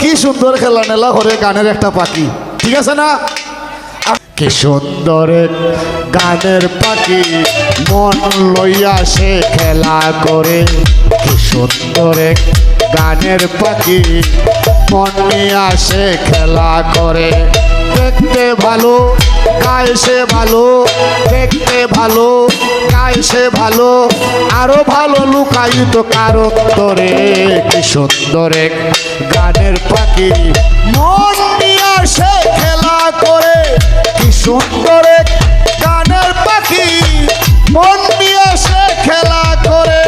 কি সুন্দর খেলা নেলা করে গানের একটা পাখি, ঠিক আছে না? কি সুন্দর গানের পাখি মন লইয়া সে খেলা করে, কি সুন্দর গানের পাখি মন নিয়ে সে খেলা করে। দেখতে ভালো গায় সে ভালো, দেখতে ভালো গায় সে ভালো, আরো ভালো লুকায়িত কারণ ধরে। কি সুন্দর গানের পাখি মন নিয়ে সে খেলা করে, কি সুন্দর গানের পাখি মন নিয়ে সে খেলা করে।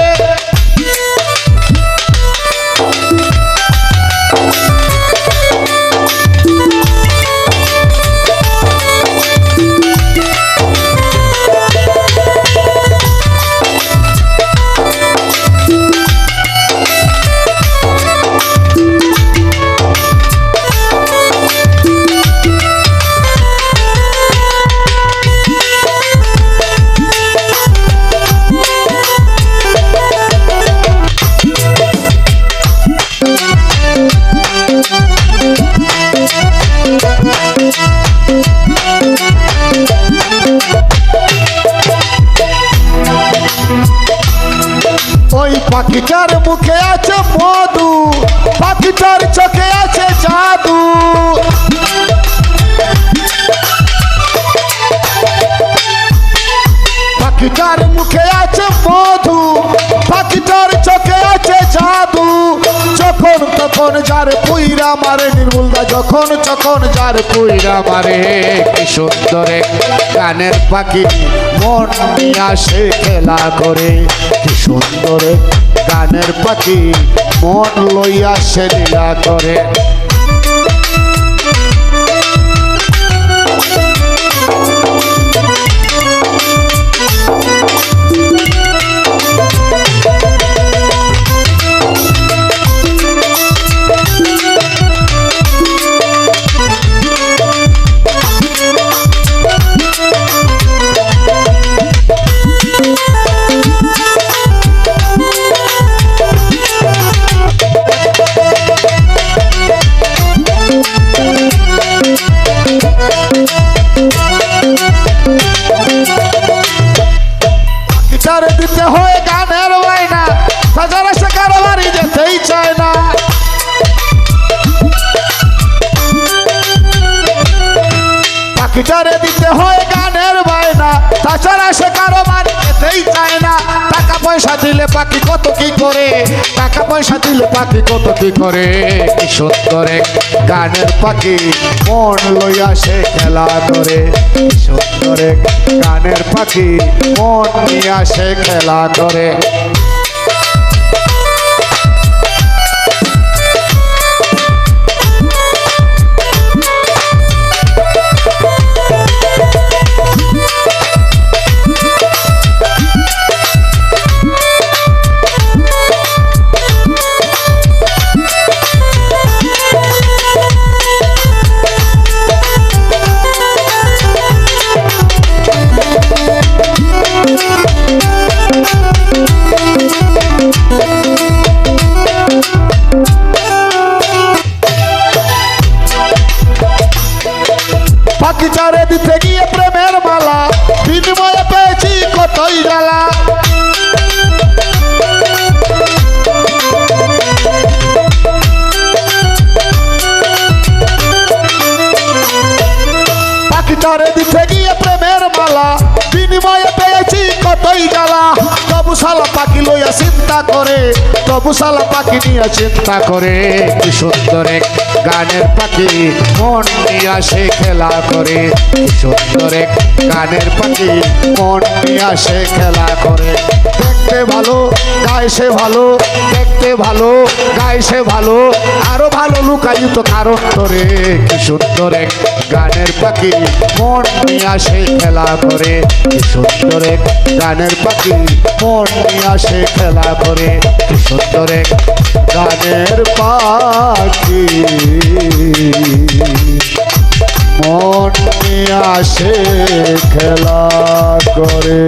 ওই পাখিটার মুখে আছে মধু, পাখিটার চোখে আছে জাদু। পাখিটার মুখে আছে মধু, পাখিটার চোখে আছে জাদু। যখন তখন যার পুইরা মারে নির্মূলদা, যখন তখন যার পুইরা মারে। কি সুন্দর গানের পাখি মন নিয়ে সে খেলা করে, কি সুন্দর গানের পাখি মন লইয়া সে লীলা করে। দিতে হয় গানের বায়না, তাছাড়া সে কারো বাড়ি যেতেই চায় না। পাখিটারে দিতে হয় গানের বায়না, তাছাড়া সে কারো বাড়ি যেতেই চায় না। টাকা পয়সা দিলে পাখি কত কি করে, টাকা পয়সা দিলে পাখি কত কি করে। কি সুন্দর গানের পাখি মন লইয়া সে খেলা করে, কি সুন্দর গানের পাখি মন নিয়ে সে খেলা করে। পাখিটারে দিতে গিয়ে প্রেমের মালা, বিনিময়ে পেয়েছি কতই জ্বালা। পাখিটারে দিতে গিয়ে প্রেমের মালা, বিনিময়ে পেয়েছি কতই জ্বালা। তবু শালা পাখি লইয়া চিন্তা করে, তবু শালা পাখি নিয়ে চিন্তা করে। কি সুন্দর গানের পাখি মন নিয়ে সে খেলা করে, কি সুন্দর গানের পাখি মন নিয়ে সে খেলা করে। দেখতে ভালো গায় সে ভালো, দেখতে ভালো গায় সে ভালো, আরো ভালো লুকায়িত কারণ ধরে। কি সুন্দর গানের পাখি মন নিয়ে সে খেলা করে, কি সুন্দর গানের পাখি মন নিয়ে সে খেলা করে। কি সুন্দর গানের পাখি মন নিয়ে সে খেলা করে।